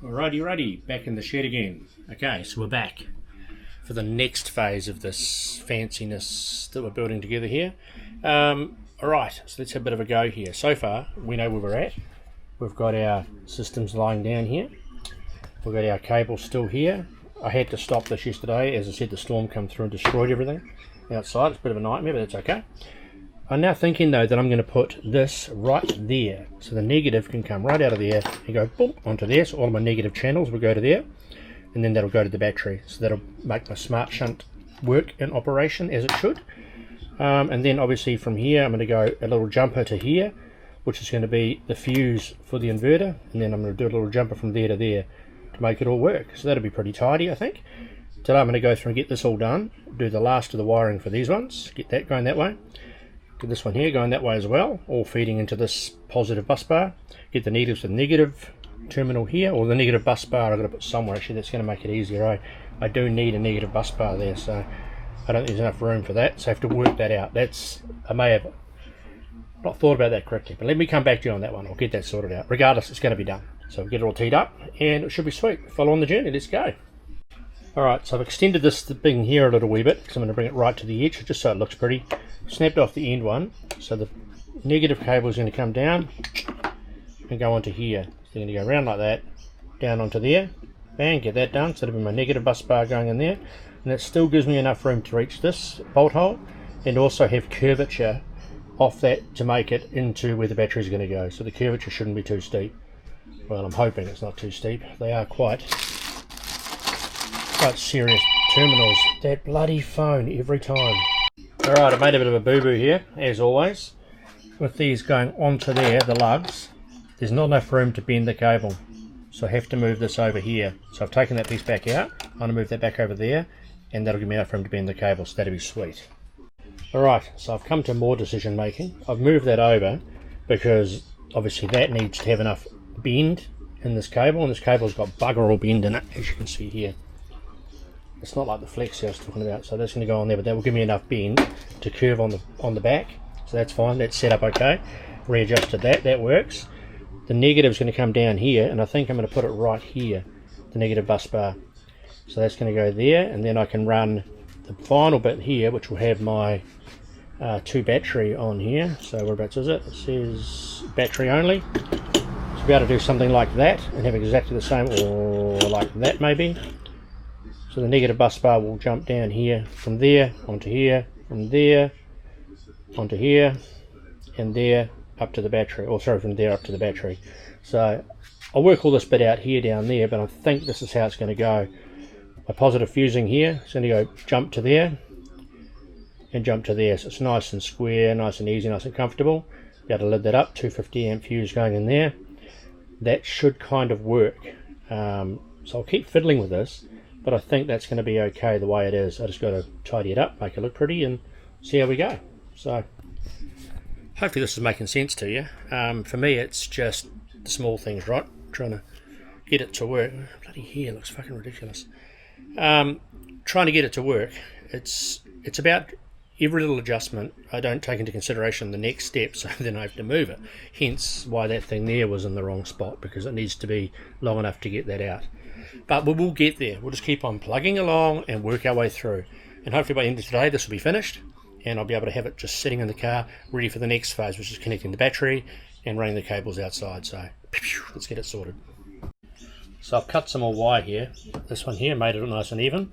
Alrighty, back in the shed again. Okay, so we're back for the next phase of this fanciness that we're building together here. Alright, so let's have a bit of a go here. So far, we know where we're at. We've got our systems lying down here. We've got our cable still here. I had to stop this yesterday. As I said, the storm come through and destroyed everything outside. It's a bit of a nightmare, but that's okay. I'm now thinking though that I'm going to put this right there, so the negative can come right out of there and go boom onto there, so all of my negative channels will go to there, and then that'll go to the battery, so that'll make my smart shunt work in operation as it should. And then obviously from here I'm going to go a little jumper to here, which is going to be the fuse for the inverter, and then I'm going to do a little jumper from there to there to make it all work. So that'll be pretty tidy, I think. Today I'm going to go through and get this all done, do the last of the wiring for these ones, get that going that way. Get this one here going that way as well, all feeding into this positive bus bar. Get the negatives to the negative terminal here, or the negative bus bar I've got to put somewhere. Actually, that's going to make it easier. I do need a negative bus bar there, so I don't think there's enough room for that, so I have to work that out. I may have not thought about that correctly, but let me come back to you on that one. I'll get that sorted out. Regardless, it's going to be done. So we'll get it all teed up, and it should be sweet. Follow on the journey, let's go. Alright, so I've extended this thing here a little wee bit, because I'm going to bring it right to the edge, just so it looks pretty. Snapped off the end one, so the negative cable is going to come down and go onto here. So they're going to go around like that, down onto there, bang, get that done. So that'll be my negative bus bar going in there, and that still gives me enough room to reach this bolt hole, and also have curvature off that to make it into where the battery is going to go. So the curvature shouldn't be too steep. Well, I'm hoping it's not too steep. They are quite serious terminals. That bloody phone every time. Alright, I made a bit of a boo-boo here, as always. With these going onto there, the lugs, there's not enough room to bend the cable. So I have to move this over here. So I've taken that piece back out. I'm going to move that back over there, and that'll give me enough room to bend the cable, so that'll be sweet. Alright, so I've come to more decision making. I've moved that over because obviously that needs to have enough bend in this cable, and this cable's got bugger all bend in it, as you can see here. It's not like the flexi I was talking about, so that's going to go on there, but that will give me enough bend to curve on the back, so that's fine. That's set up okay. Readjusted that works. The negative is going to come down here, and I think I'm going to put it right here, the negative bus bar. So that's going to go there, and then I can run the final bit here, which will have my 2 battery on here. So whereabouts is it? It says battery only. So be able to do something like that and have exactly the same, or like that maybe. So the negative bus bar will jump down here, from there, onto here, from there, onto here, and there, up to the battery. Or sorry, from there up to the battery. So I'll work all this bit out here down there, but I think this is how it's going to go. My positive fusing here, it's going to go jump to there, and jump to there. So it's nice and square, nice and easy, nice and comfortable. Be able to lid that up, 250 amp fuse going in there. That should kind of work. So I'll keep fiddling with this, but I think that's going to be okay the way it is. I just got to tidy it up, make it look pretty, and see how we go. So hopefully this is making sense to you. For me, it's just the small things, right? Trying to get it to work. Bloody hair looks fucking ridiculous. Trying to get it to work. It's about every little adjustment. I don't take into consideration the next step, so then I have to move it. Hence why that thing there was in the wrong spot, because it needs to be long enough to get that out. But we will get there. We'll just keep on plugging along and work our way through. And hopefully by the end of today this will be finished, and I'll be able to have it just sitting in the car ready for the next phase, which is connecting the battery and running the cables outside. So let's get it sorted. So I've cut some more wire here. This one here made it nice and even.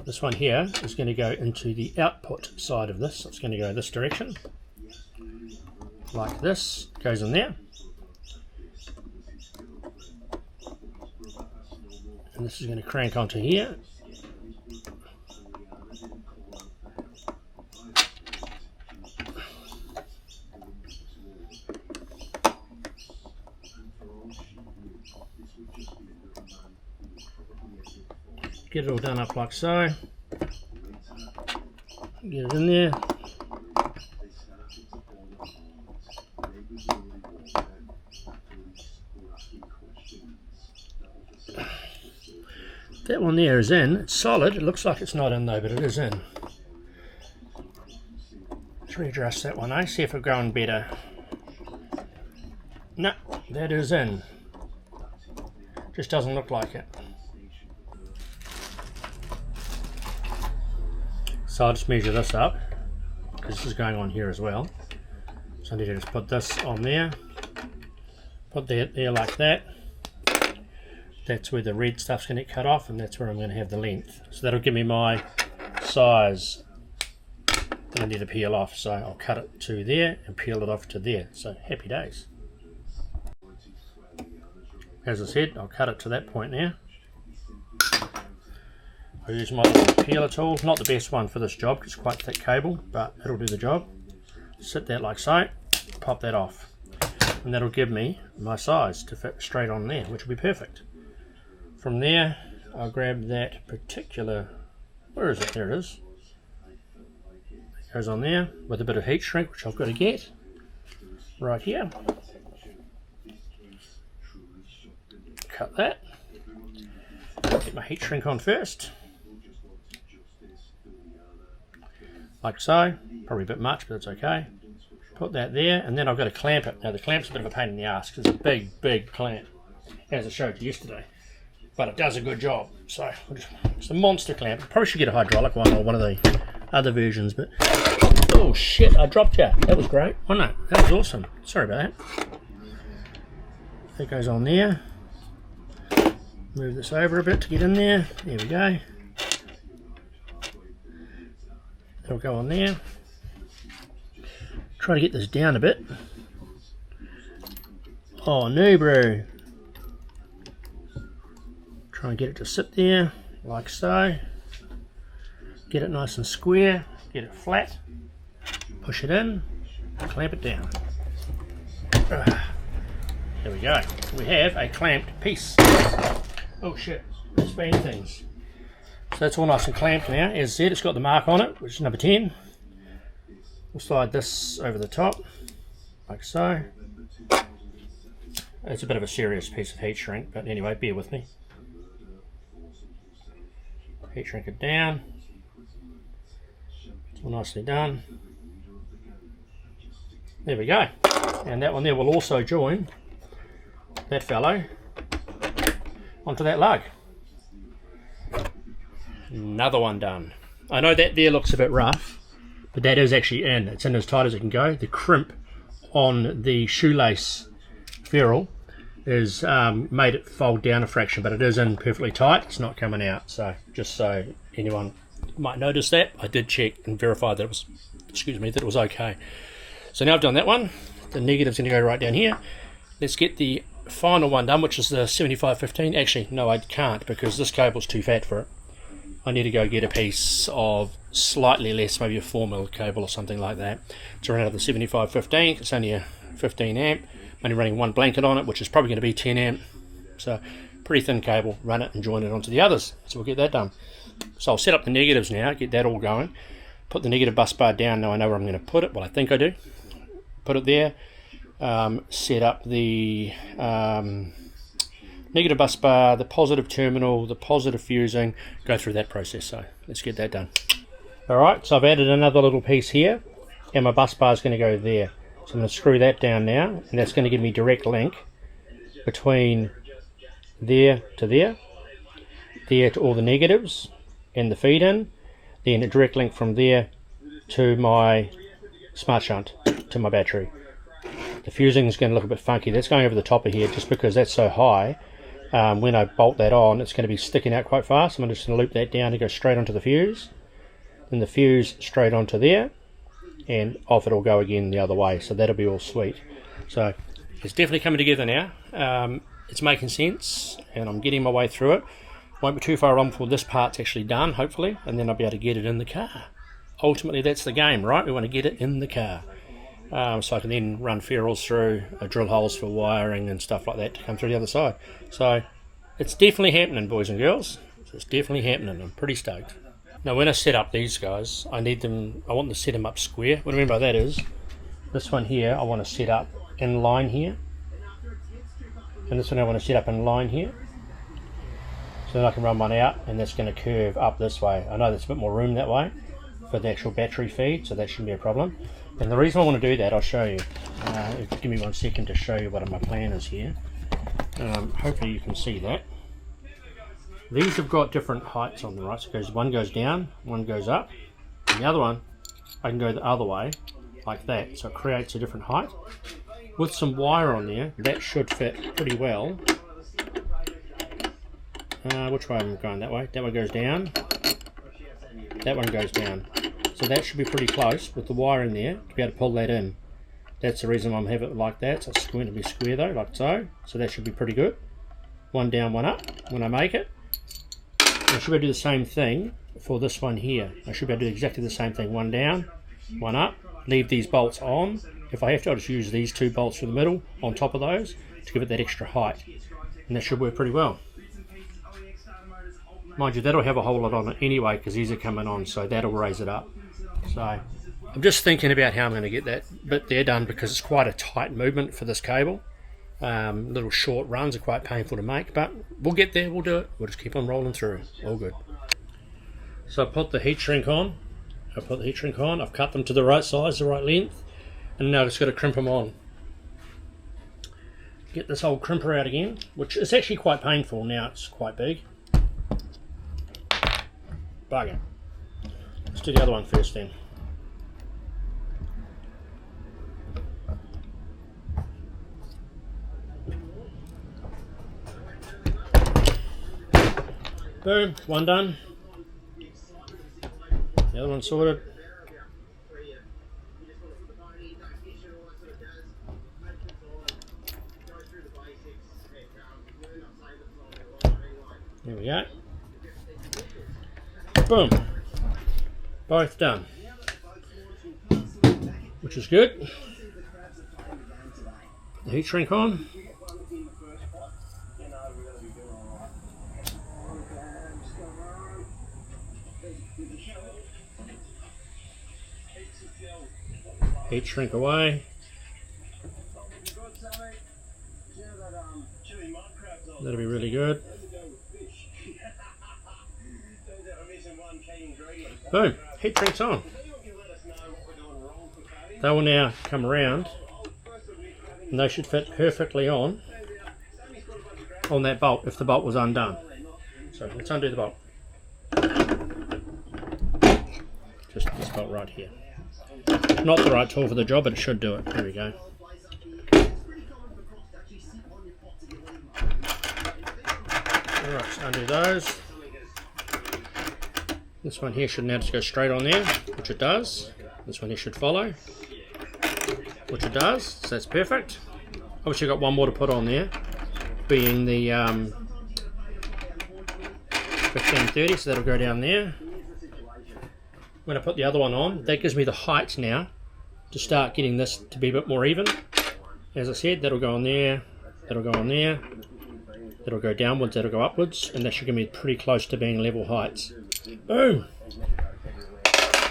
This one here is going to go into the output side of this. So it's going to go this direction. Like this. Goes in there. And this is going to crank onto here. Get it all done up like so. Get it in there. That one there is in. It's solid. It looks like it's not in though, but it is in. Let's readjust that one, see if we're going better. No, that is in. Just doesn't look like it. So I'll just measure this up, because this is going on here as well. So I need to just put this on there, put that there like that. That's where the red stuff's going to get cut off, and that's where I'm going to have the length. So that'll give me my size that I need to peel off. So I'll cut it to there and peel it off to there. So happy days. As I said, I'll cut it to that point now. I'll use my little peeler tool, not the best one for this job because it's quite thick cable, but it'll do the job. Sit that like so, pop that off, and that'll give me my size to fit straight on there, which will be perfect. From there, I'll grab that particular, where is it? There it is. It goes on there with a bit of heat shrink, which I've got to get right here. Cut that. Get my heat shrink on first. Like so, probably a bit much, but it's okay. Put that there, and then I've got to clamp it. Now the clamp's a bit of a pain in the ass because it's a big clamp, as I showed you yesterday. But it does a good job. So it's a monster clamp. I probably should get a hydraulic one or one of the other versions, but oh shit, I dropped you. That was great. Oh no, that was awesome. Sorry about that. That goes on there. Move this over a bit to get in there. There we go. That'll go on there. Try to get this down a bit. Oh no, bro. Try and get it to sit there, like so. Get it nice and square. Get it flat. Push it in. Clamp it down. There we go. We have a clamped piece. Oh shit, spin things. So that's all nice and clamped now. As I said, it's got the mark on it, which is number 10. We'll slide this over the top, like so. It's a bit of a serious piece of heat shrink, but anyway, bear with me. Heat shrink it down. It's all nicely done. There we go. And that one there will also join that fellow onto that lug. Another one done. I know that there looks a bit rough, but that is actually in. It's in as tight as it can go. The crimp on the shoelace ferrule is made it fold down a fraction, but it is in perfectly tight. It's not coming out. So just so anyone might notice that, I did check and verify that it was, that it was okay. So now I've done that one. The negative's going to go right down here. Let's get the final one done, which is the 7515. Actually, no, I can't because this cable's too fat for it. I need to go get a piece of slightly less, maybe a 4mm cable or something like that, to run out of the 7515. It's only a 15 amp. I'm only running one blanket on it, which is probably going to be 10 amp. So pretty thin cable, run it and join it onto the others. So we'll get that done. So I'll set up the negatives now, get that all going. Put the negative bus bar down. Now I know where I'm going to put it. Well, I think I do. Put it there. Set up the negative bus bar, the positive terminal, the positive fusing, go through that process. So let's get that done. Alright, so I've added another little piece here, and my bus bar is going to go there. So I'm going to screw that down now, and that's going to give me direct link between there to there, there to all the negatives and the feed in, then a direct link from there to my smart shunt, to my battery. The fusing is going to look a bit funky. That's going over the top of here just because that's so high. When I bolt that on, it's going to be sticking out quite fast. I'm just going to loop that down to go straight onto the fuse. Then the fuse straight onto there, and off it'll go again the other way. So that'll be all sweet. So it's definitely coming together now. It's making sense, and I'm getting my way through it. Won't be too far on before this part's actually done, hopefully, and then I'll be able to get it in the car. Ultimately, that's the game, right? We want to get it in the car. So I can then run ferrules through, drill holes for wiring and stuff like that to come through the other side. So it's definitely happening, boys and girls. It's definitely happening. I'm pretty stoked. Now when I set up these guys, I want to set them up square. What I mean by that is, this one here I want to set up in line here, and this one I want to set up in line here. So then I can run one out, and that's going to curve up this way. I know there's a bit more room that way for the actual battery feed, so that shouldn't be a problem. And the reason I want to do that, I'll show you. Give me 1 second to show you what my plan is here. Hopefully you can see that. These have got different heights on them, right? So one goes down, one goes up, and the other one, I can go the other way, like that. So it creates a different height. With some wire on there, that should fit pretty well. Which way am I going? That way? That one goes down. That one goes down. So that should be pretty close with the wire in there to be able to pull that in. That's the reason I'm having it like that. So it's going to be square though, like so. So that should be pretty good. One down, one up when I make it. I should be able to do the same thing for this one here. I should be able to do exactly the same thing. One down, one up. Leave these bolts on. If I have to, I'll just use these two bolts from the middle on top of those to give it that extra height. And that should work pretty well. Mind you, that'll have a whole lot on it anyway because these are coming on, so that'll raise it up. So I'm just thinking about how I'm going to get that bit there done because it's quite a tight movement for this cable. Little short runs are quite painful to make, but we'll get there, we'll do it. We'll just keep on rolling through. All good. So I put the heat shrink on. I've cut them to the right size, the right length, and now I've just got to crimp them on. Get this old crimper out again, which is actually quite painful. Now it's quite big. Bugger. Let's do the other one first then. Boom, one done. The other one sorted. There we go. Boom. Both done. Which is good. The heat shrink on. Heat shrink away. That'll be really good. Boom, heat shrink's on. They will now come around and they should fit perfectly on that bolt if the bolt was undone. So let's undo the bolt. Just this bolt right here. Not the right tool for the job, but it should do it. There we go. Alright, let's undo those. This one here should now just go straight on there, which it does. This one here should follow, which it does, so that's perfect. Obviously I've got one more to put on there, being the 1530, so that'll go down there. When I put the other one on, that gives me the height now to start getting this to be a bit more even. As I said, that'll go on there, that'll go on there, that'll go downwards, that'll go upwards, and that should give me pretty close to being level heights. Boom!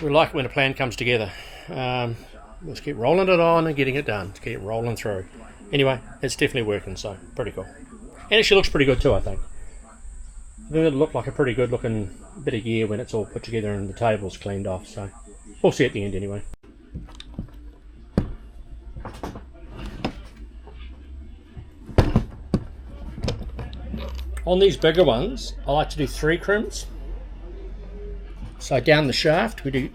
We like it when a plan comes together. Let's keep rolling it on and getting it done. Keep rolling through. Anyway, it's definitely working, so pretty cool. And it actually looks pretty good too, I think. I think it'll look like a pretty good looking bit of gear when it's all put together and the table's cleaned off, so we'll see at the end anyway. On these bigger ones, I like to do 3 crimps. So down the shaft, we do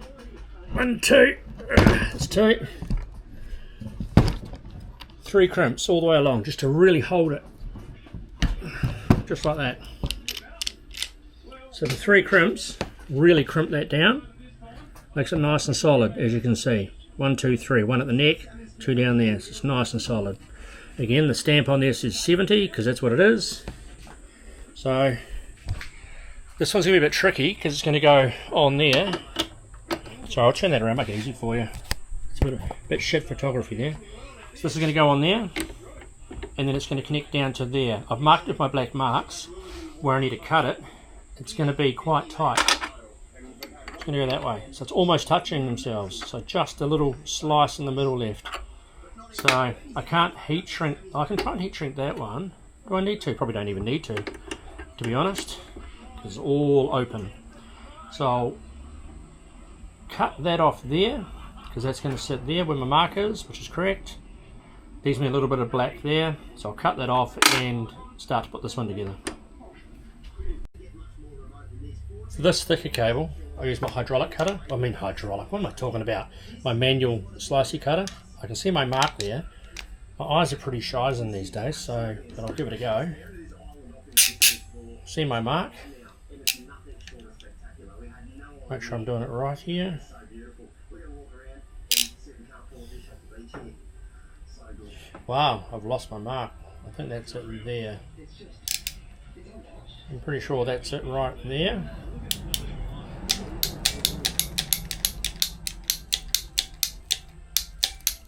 1, 2, that's 2, 3 crimps all the way along, just to really hold it, just like that. So the 3 crimps really crimp that down, makes it nice and solid, as you can see. 1, 2, 3, 1 at the neck, 2 down there, so it's nice and solid. Again, the stamp on this is 70, because that's what it is. So this one's going to be a bit tricky because it's going to go on there. So I'll turn that around, make it easy for you. It's a bit shit photography there. So this is going to go on there, and then it's going to connect down to there. I've marked it with my black marks where I need to cut it. It's going to be quite tight. It's going to go that way. So it's almost touching themselves. So just a little slice in the middle left. So I can't heat shrink. I can try and heat shrink that one. Do I need to? Probably don't even need to be honest. It's all open. So I'll cut that off there because that's going to sit there where my mark is, which is correct. Leaves me a little bit of black there, so I'll cut that off and start to put this one together. For this thicker cable, I use my hydraulic cutter. I mean hydraulic, what am I talking about? My manual slicey cutter. I can see my mark there. My eyes are pretty shizen these days, so but I'll give it a go. See my mark. Make sure I'm doing it right here. Wow, I've lost my mark. I think that's it there. I'm pretty sure that's it right there.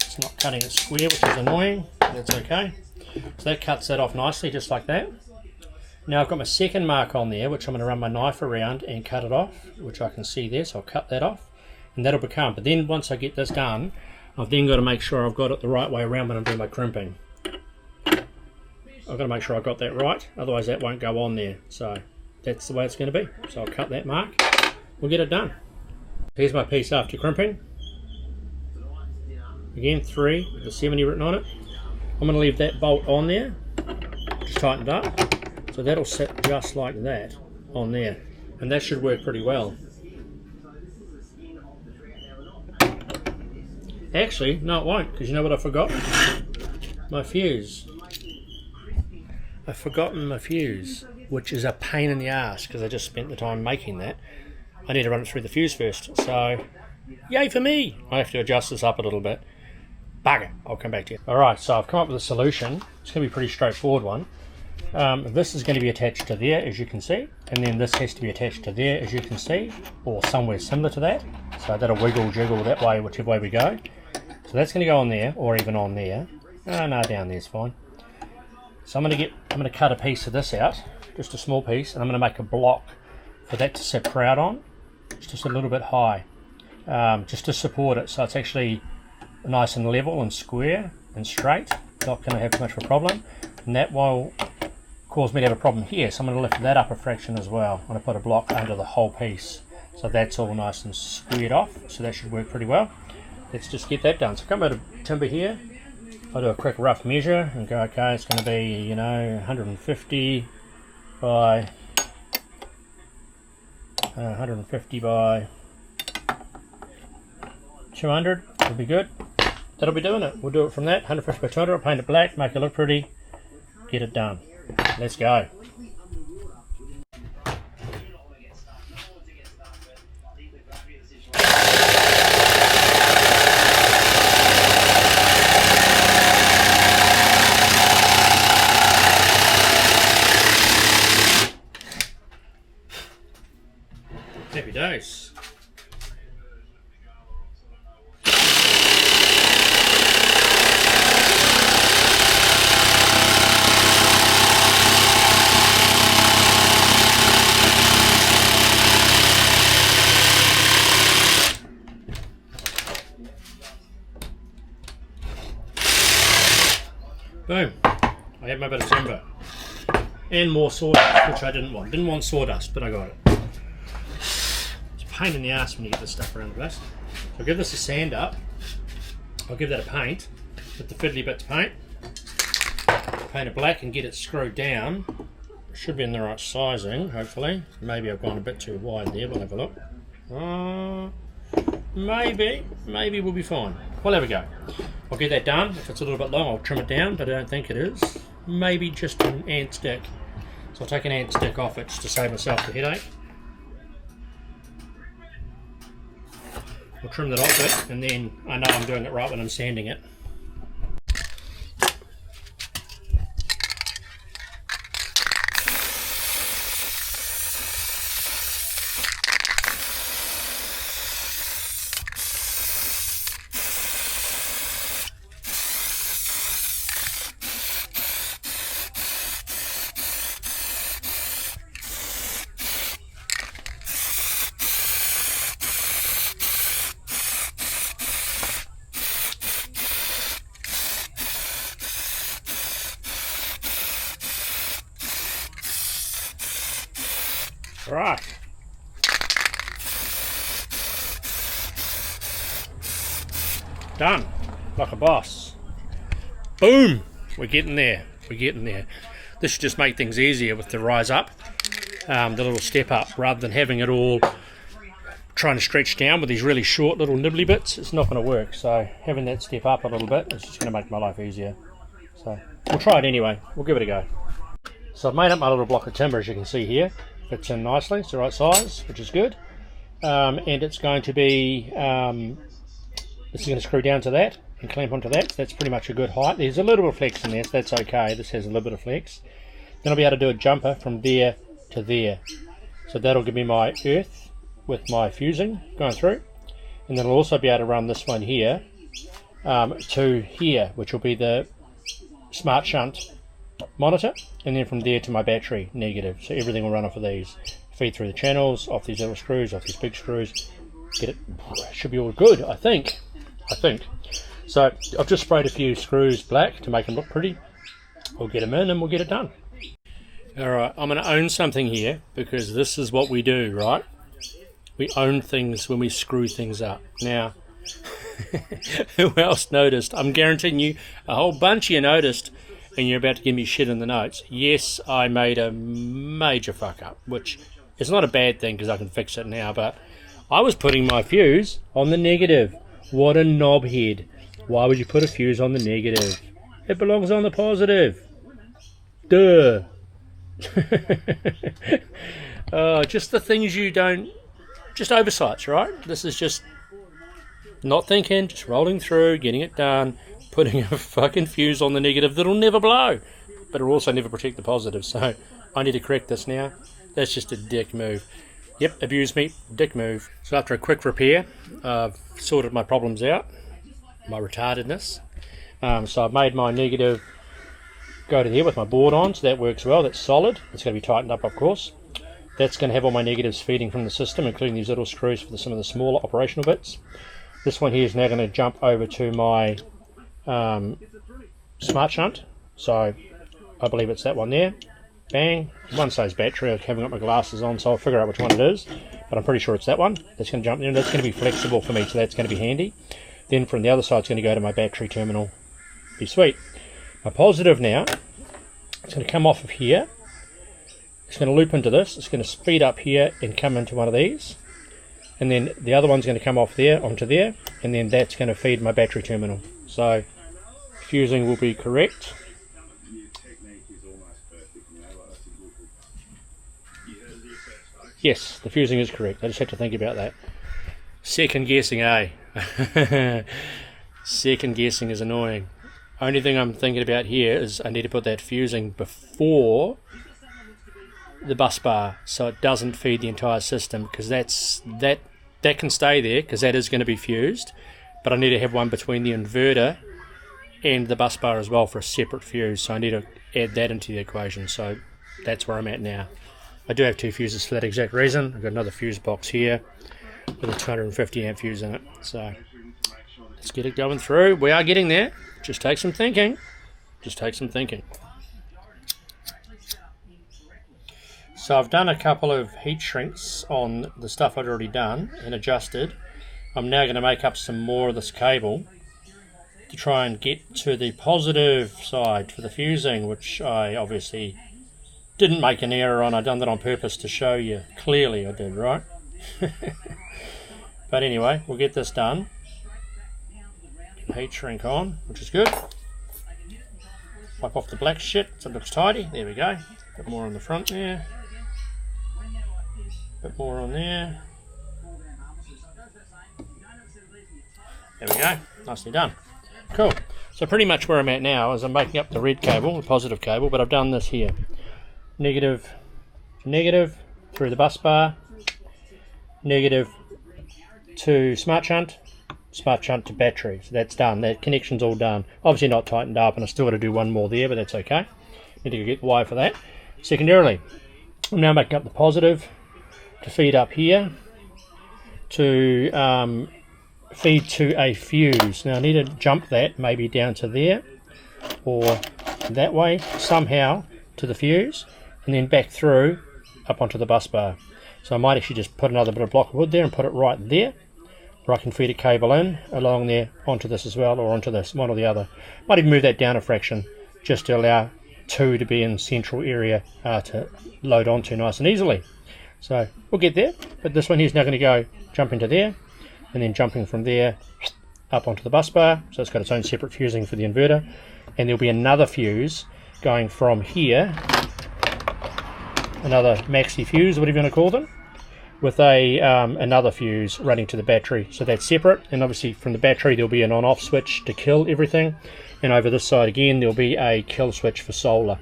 It's not cutting it square, which is annoying. That's okay. So that cuts that off nicely, just like that. Now I've got my second mark on there, which I'm going to run my knife around and cut it off, which I can see there, so I'll cut that off. And that'll become, but then once I get this done, I've then got to make sure I've got it the right way around when I'm doing my crimping. I've got to make sure I've got that right, otherwise that won't go on there. So that's the way it's going to be. So I'll cut that mark, we'll get it done. Here's my piece after crimping. Again, 3 with the 70 written on it. I'm going to leave that bolt on there, just tighten it up. So that'll sit just like that on there. And that should work pretty well. Actually, no it won't, because you know what I forgot? My fuse. I've forgotten my fuse, which is a pain in the ass, because I just spent the time making that. I need to run it through the fuse first, so yay for me! I have to adjust this up a little bit. Bugger, I'll come back to you. Alright, so I've come up with a solution. It's going to be a pretty straightforward one. This is going to be attached to there, as you can see, and then this has to be attached to there, as you can see, or somewhere similar to that. So that'll wiggle, jiggle that way, whichever way we go. So that's going to go on there, or even on there. No, down there's fine. So I'm going to cut a piece of this out, just a small piece, and I'm going to make a block for that to sit proud on. It's just a little bit high, just to support it, so it's actually nice and level and square and straight. Not going to have too much of a problem, and that will cause me to have a problem here. So I'm going to lift that up a fraction as well. I'm going to put a block under the whole piece, so that's all nice and squared off. So that should work pretty well. Let's just get that done. So come out of timber here. I'll do a quick rough measure and go, okay, it's going to be, you know, 150 by 200 will be good. That'll be doing it. We'll do it from that, 150 by 200, I'll paint it black, make it look pretty, get it done. Let's go. Happy days. Boom. I have my bit of timber. And more sawdust, which I didn't want. Didn't want sawdust, but I got it. It's a pain in the ass when you get this stuff around the place. So I'll give this a sand up. I'll give that a paint with the fiddly bit to paint. Paint it black and get it screwed down. It should be in the right sizing, hopefully. Maybe I've gone a bit too wide there, we'll have a look. Maybe we'll be fine. We'll have a go. I'll get that done. If it's a little bit long, I'll trim it down, but I don't think it is. Maybe just an ant stick. So I'll take an ant stick off it just to save myself the headache. I'll trim that off it, and then I know I'm doing it right when I'm sanding it. Right. Done. Like a boss. Boom! We're getting there. We're getting there. This should just make things easier with the rise up, the little step up, rather than having it all trying to stretch down with these really short little nibbly bits. It's not going to work. So having that step up a little bit is just going to make my life easier. So we'll try it anyway. We'll give it a go. So I've made up my little block of timber, as you can see here. Fits in nicely. It's the right size, which is good. And it's going to be, this is going to screw down to that and clamp onto that. So that's pretty much a good height. There's a little bit of flex in there, so that's okay. This has a little bit of flex. Then I'll be able to do a jumper from there to there. So that'll give me my earth with my fusing going through. And then I'll also be able to run this one here to here, which will be the smart shunt monitor. And then from there to my battery negative. So everything will run off of these. Feed through the channels, off these little screws, off these big screws. Get it, should be all good, I think. So I've just sprayed a few screws black to make them look pretty. We'll get them in and we'll get it done. Alright, I'm going to own something here, because this is what we do, right? We own things when we screw things up. Now, who else noticed? I'm guaranteeing you, a whole bunch of you noticed, and you're about to give me shit in the notes. Yes, I made a major fuck up, which is not a bad thing because I can fix it now, but I was putting my fuse on the negative. What a knobhead. Why would you put a fuse on the negative? It belongs on the positive. Duh. Just the things you don't, just oversights, right? This is just not thinking, just rolling through, getting it done, putting a fucking fuse on the negative that'll never blow, but it'll also never protect the positive. So I need to correct this now. That's just a dick move. Yep, abuse me, dick move. So after a quick repair, I've sorted my problems out, my retardedness. So I've made my negative go to there with my board on, so that works well. That's solid. It's going to be tightened up, of course. That's going to have all my negatives feeding from the system, including these little screws for some of the smaller operational bits. This one here is now going to jump over to my smart shunt. So I believe it's that one there. Bang. One says battery. I haven't got my glasses on, so I'll figure out which one it is. But I'm pretty sure it's that one. That's going to jump there, and that's going to be flexible for me, so that's going to be handy. Then from the other side, it's going to go to my battery terminal. Be sweet. My positive now, it's going to come off of here. It's going to loop into this. It's going to speed up here and come into one of these. And then the other one's going to come off there onto there. And then that's going to feed my battery terminal. So fusing will be correct. Yes, the fusing is correct. I just had to think about that. Second guessing, eh? Second guessing is annoying. Only thing I'm thinking about here is I need to put that fusing before the bus bar so it doesn't feed the entire system, because that can stay there because that is going to be fused, but I need to have one between the inverter and the bus bar as well for a separate fuse, so I need to add that into the equation. So that's where I'm at now. I do have two fuses for that exact reason. I've got another fuse box here with a 250 amp fuse in it, so let's get it going through. We are getting there. Just take some thinking. Just take some thinking. So I've done a couple of heat shrinks on the stuff I'd already done and adjusted. I'm now going to make up some more of this cable to try and get to the positive side for the fusing, which I obviously didn't make an error on. I've done that on purpose to show you. Clearly I did, right? But anyway, we'll get this done. Heat shrink on, which is good. Wipe off the black shit so it looks tidy. There we go. Bit more on the front there. Bit more on there. There we go. Nicely done. Cool. So pretty much where I'm at now is I'm making up the red cable, the positive cable, but I've done this here. Negative to negative through the bus bar. Negative to smart shunt. Smart shunt to battery. So that's done. That connection's all done. Obviously not tightened up, and I still got to do one more there, but that's okay. Need to go get the wire for that. Secondarily, I'm now making up the positive to feed up here to feed to a fuse. Now I need to jump that maybe down to there or that way somehow to the fuse, and then back through up onto the bus bar. So I might actually just put another bit of block of wood there and put it right there. or I can feed a cable in along there onto this as well, or onto this, one or the other. Might even move that down a fraction just to allow two to be in central area to load onto nice and easily. So we'll get there, but this one here is now going to go jump into there, and then jumping from there up onto the bus bar, so it's got its own separate fusing for the inverter, and there'll be another fuse going from here, another maxi fuse, whatever you want to call them, with a another fuse running to the battery, so that's separate. And obviously from the battery there'll be an on-off switch to kill everything, and over this side again there'll be a kill switch for solar.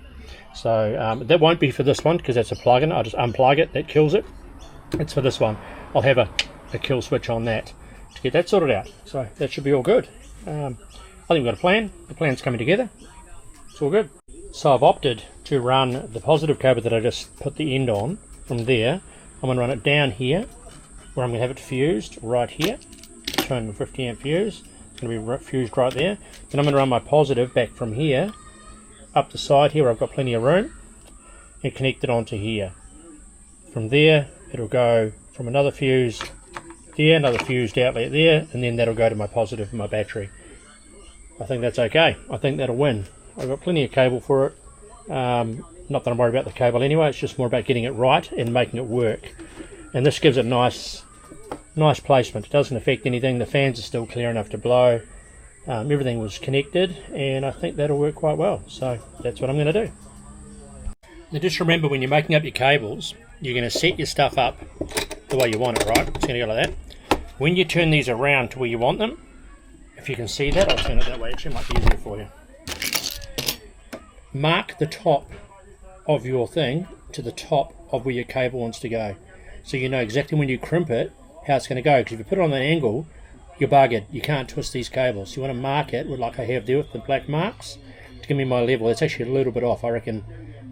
So that won't be for this one because that's a plug-in. I'll just unplug it, that kills it. It's for this one. I'll have a kill switch on that to get that sorted out, so that should be all good. I think we've got a plan. The plan's coming together. It's all good. So I've opted to run the positive cable that I just put the end on from there. I'm going to run it down here, where I'm going to have it fused right here, 250 amp fuse. It's going to be fused right there. Then I'm going to run my positive back from here, up the side here where I've got plenty of room, and connect it onto here. From there, it'll go from another fuse there, another fused outlet there, and then that'll go to my positive and my battery. I think that's okay. I think that'll win. I've got plenty of cable for it. Not that I'm worried about the cable anyway, it's just more about getting it right and making it work. And this gives it nice placement. It doesn't affect anything. The fans are still clear enough to blow. Everything was connected, and I think that'll work quite well. So that's what I'm going to do. Now just remember, when you're making up your cables, you're going to set your stuff up the way you want it, right? It's going to go like that. When you turn these around to where you want them, if you can see that, I'll turn it that way. Actually, it might be easier for you. Mark the top of your thing to the top of where your cable wants to go, so you know exactly when you crimp it how it's going to go. Because if you put it on an angle, you're buggered. You can't twist these cables. You want to mark it with, like I have there with the black marks, to give me my level. It's actually a little bit off. I reckon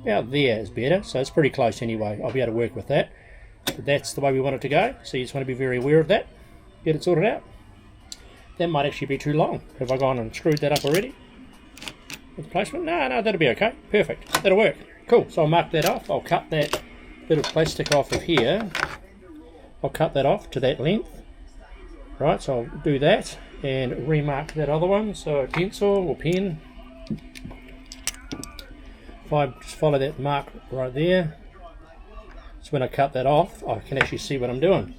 about there is better, so it's pretty close anyway. I'll be able to work with that, but that's the way we want it to go. So you just want to be very aware of that, get it sorted out. That might actually be too long. Have I gone and screwed that up already with the placement? No, that'll be okay. Perfect, that'll work. Cool, so I'll mark that off. I'll cut that bit of plastic off of here. I'll cut that off to that length. Right, so I'll do that and remark that other one. So a pencil or pen. If I just follow that mark right there, so when I cut that off, I can actually see what I'm doing.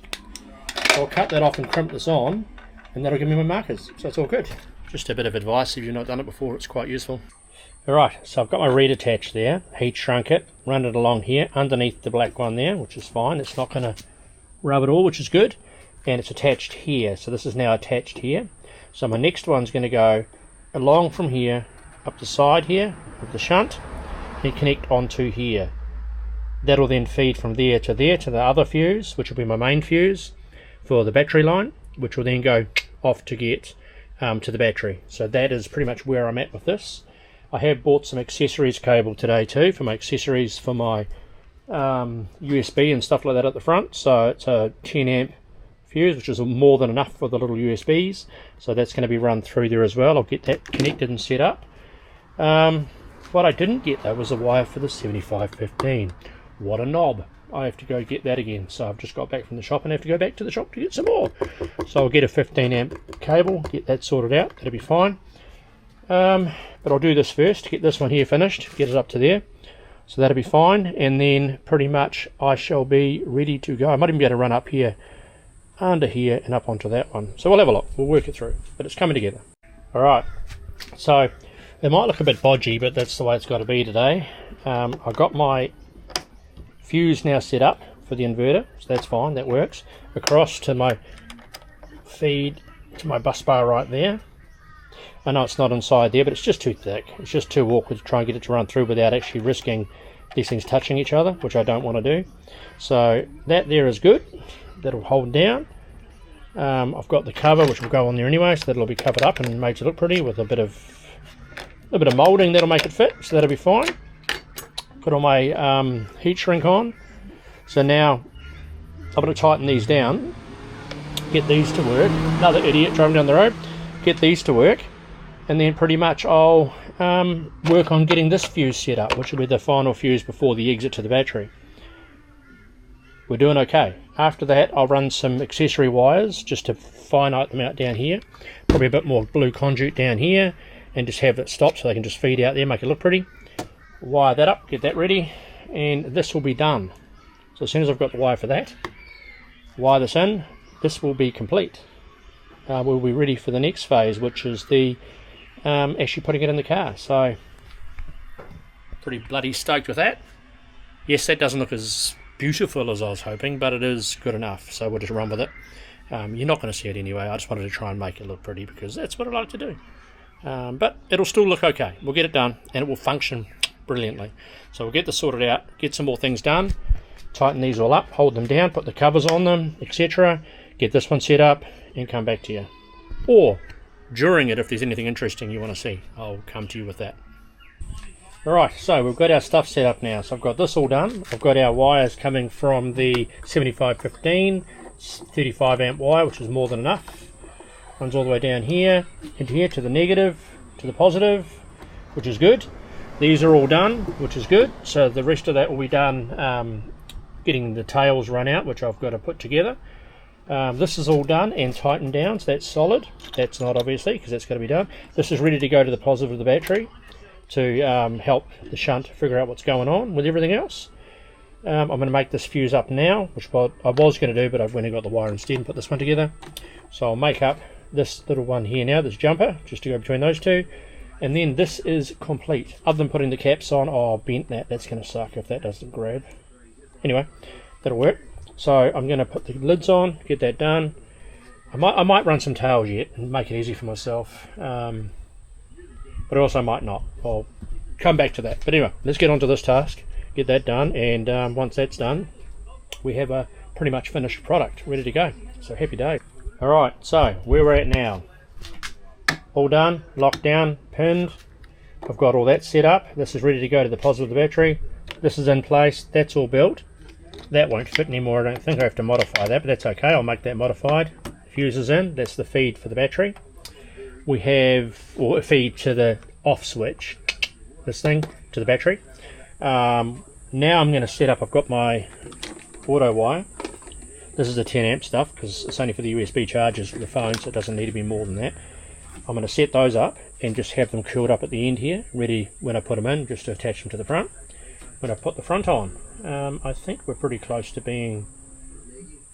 So I'll cut that off and crimp this on, and that'll give me my markers. So it's all good. Just a bit of advice, if you've not done it before, it's quite useful. Alright, so I've got my reed attached there, heat shrunk it, run it along here, underneath the black one there, which is fine. It's not going to rub at all, which is good. And it's attached here, so this is now attached here. So my next one's going to go along from here, up the side here, with the shunt, and connect onto here. That'll then feed from there to the other fuse, which will be my main fuse for the battery line, which will then go off to get to the battery. So that is pretty much where I'm at with this. I have bought some accessories cable today too, for my accessories for my USB and stuff like that at the front. So it's a 10 amp fuse, which is more than enough for the little USBs. So that's going to be run through there as well. I'll get that connected and set up. What I didn't get though was a wire for the 7515. What a knob. I have to go get that again. So I've just got back from the shop and have to go back to the shop to get some more. So I'll get a 15 amp cable, get that sorted out. That'll be fine. But I'll do this first to get this one here finished, get it up to there. So that'll be fine, and then pretty much I shall be ready to go. I might even be able to run up here, under here, and up onto that one. So we'll have a look, we'll work it through, but it's coming together. Alright, so it might look a bit bodgy, but that's the way it's got to be today. I've got my fuse now set up for the inverter, so that's fine, that works. Across to my feed, to my bus bar right there. I know it's not inside there, but it's just too thick. It's just too awkward to try and get it to run through without actually risking these things touching each other, which I don't want to do. So that there is good. That'll hold down. I've got the cover, which will go on there anyway, so that'll be covered up and made to look pretty with a bit of moulding that'll make it fit. So that'll be fine. Put all my heat shrink on. So now I'm going to tighten these down, get these to work. Another idiot driving down the road. Get these to work. And then pretty much I'll work on getting this fuse set up, which will be the final fuse before the exit to the battery. we're doing okay. After that, I'll run some accessory wires just to finite them out down here. Probably a bit more blue conduit down here, and just have it stop so they can just feed out there, make it look pretty. Wire that up, get that ready, and this will be done. So as soon as I've got the wire for that, wire this in, this will be complete. We'll be ready for the next phase, which is the actually putting it in the car. So pretty bloody stoked with that. Yes, that doesn't look as beautiful as I was hoping, but it is good enough, so we'll just run with it. You're not going to see it anyway. I just wanted to try and make it look pretty because that's what I like to do. But it'll still look okay. We'll get it done and it will function brilliantly. So we'll get this sorted out, get some more things done, tighten these all up, hold them down, put the covers on them, etc. Get this one set up and come back to you. Or during it, if there's anything interesting you want to see, I'll come to you with that. Alright, so we've got our stuff set up now. So I've got this all done. I've got our wires coming from the 7515 35 amp wire, which is more than enough. Runs all the way down here, into here, to the negative, to the positive, which is good. These are all done, which is good. So the rest of that will be done getting the tails run out, which I've got to put together. This is all done and tightened down, so that's solid. That's not, obviously, because that's got to be done. This is ready to go to the positive of the battery to help the shunt figure out what's going on with everything else. I'm going to make this fuse up now, which I was going to do, but I've went and got the wire instead and put this one together. So I'll make up this little one here now, this jumper, just to go between those two. And then this is complete. Other than putting the caps on, oh, bent that. That's going to suck if that doesn't grab. Anyway, that'll work. So I'm going to put the lids on, get that done. I might run some tails yet and make it easy for myself. But also might not. I'll come back to that. But anyway, let's get on to this task, get that done, and once that's done, we have a pretty much finished product ready to go. So happy day. Alright, so where we're at now. All done, locked down, pinned. I've got all that set up. This is ready to go to the positive of the battery. This is in place, that's all built. That won't fit anymore, I don't think. I have to modify that, but that's okay, I'll make that modified. Fuse is in, that's the feed for the battery. We have, or a feed to the off switch, this thing, to the battery. Now I'm going to set up, I've got my auto wire. This is the 10 amp stuff, because it's only for the USB chargers for the phone, so it doesn't need to be more than that. I'm going to set those up and just have them cooled up at the end here, ready when I put them in, just to attach them to the front. When I put the front on, I think we're pretty close to being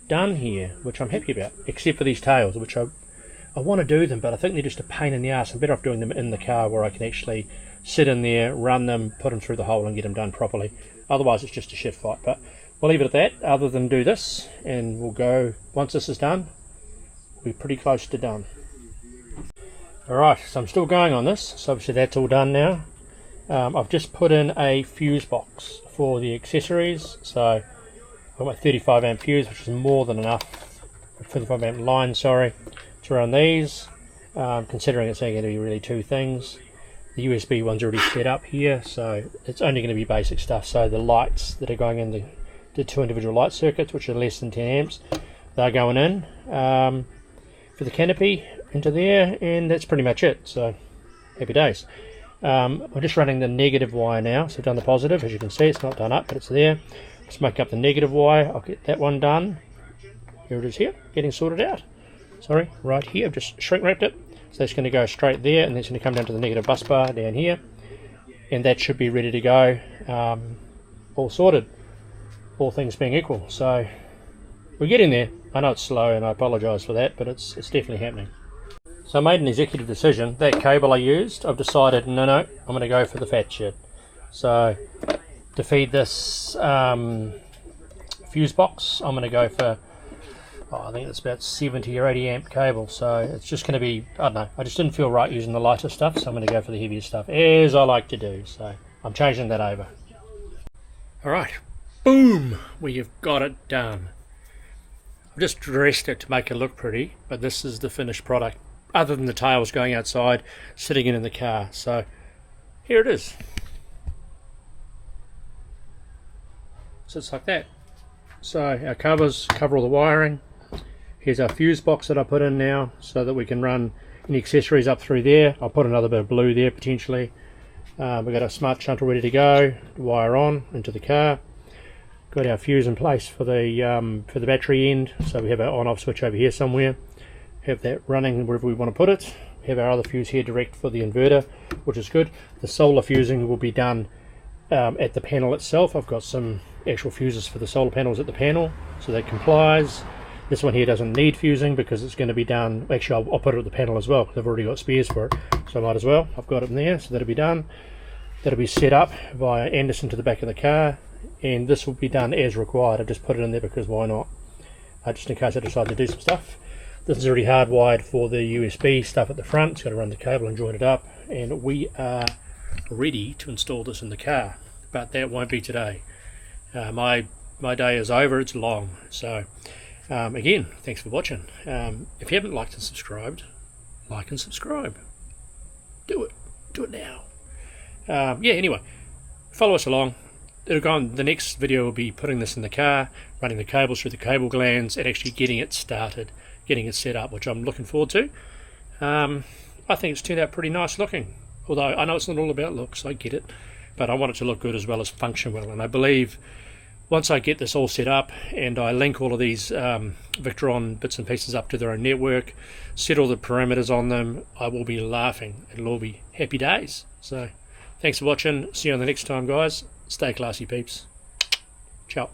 done here, which I'm happy about, except for these tails, which I want to do them, but I think they're just a pain in the ass. I'm better off doing them in the car where I can actually sit in there, run them, put them through the hole and get them done properly. Otherwise it's just a shit fight, but we'll leave it at that, other than do this, and we'll go, once this is done, we'll be pretty close to done. Alright, so I'm still going on this, so obviously that's all done now. I've just put in a fuse box for the accessories, so I've got my 35 amp fuse, which is more than enough, 35 amp line, sorry, to run these, considering it's only going to be really two things. The USB one's already set up here, so it's only going to be basic stuff. So the lights that are going in the two individual light circuits, which are less than 10 amps, they're going in for the canopy into there, and that's pretty much it. So happy days. We're just running the negative wire now, so I've done the positive. As you can see, it's not done up, but it's there. Let's make up the negative wire. I'll get that one done. Here it is here, getting sorted out. Sorry, right here, I've just shrink wrapped it. So that's going to go straight there, and then it's going to come down to the negative bus bar down here. And that should be ready to go, all sorted, all things being equal. So we're getting there. I know it's slow, and I apologise for that, but it's definitely happening. So I made an executive decision. That cable I used, I've decided, no, I'm going to go for the fat shit. So to feed this fuse box, I'm going to go for, I think it's about 70 or 80 amp cable, so it's just going to be, I don't know, I just didn't feel right using the lighter stuff, so I'm going to go for the heavier stuff, as I like to do, so I'm changing that over. Alright, boom, we have got it done. I've just dressed it to make it look pretty, but this is the finished product, other than the tails going outside, sitting in the car, so here it is. So it's like that. So our covers cover all the wiring. Here's our fuse box that I put in now, so that we can run any accessories up through there. I'll put another bit of blue there potentially. We've got a smart shunter ready to go, wire on into the car. Got our fuse in place for the battery end, so we have our on-off switch over here somewhere. Have that running wherever we want to put it. We have our other fuse here direct for the inverter, which is good. The solar fusing will be done at the panel itself. I've got some actual fuses for the solar panels at the panel, so that complies. This one here doesn't need fusing because it's going to be done. Actually, I'll put it at the panel as well because I've already got spares for it, so I might as well. I've got it in there, so that'll be done. That'll be set up via Anderson to the back of the car, and this will be done as required. I just put it in there because why not? Just in case I decide to do some stuff. This is already hardwired for the USB stuff at the front. It's got to run the cable and join it up, and we are ready to install this in the car. But that won't be today. My day is over. It's long. So again, thanks for watching. If you haven't liked and subscribed, like and subscribe. Do it now. Yeah, anyway, follow us along. It'll go on. The next video will be putting this in the car, running the cables through the cable glands, and actually getting it started, getting it set up, which I'm looking forward to. I think it's turned out pretty nice looking, although I know it's not all about looks, I get it, but I want it to look good as well as function well, and I believe once I get this all set up and I link all of these Victron bits and pieces up to their own network, set all the parameters on them, I will be laughing. It'll all be happy days. So thanks for watching. See you on the next time, guys. Stay classy, peeps. Ciao.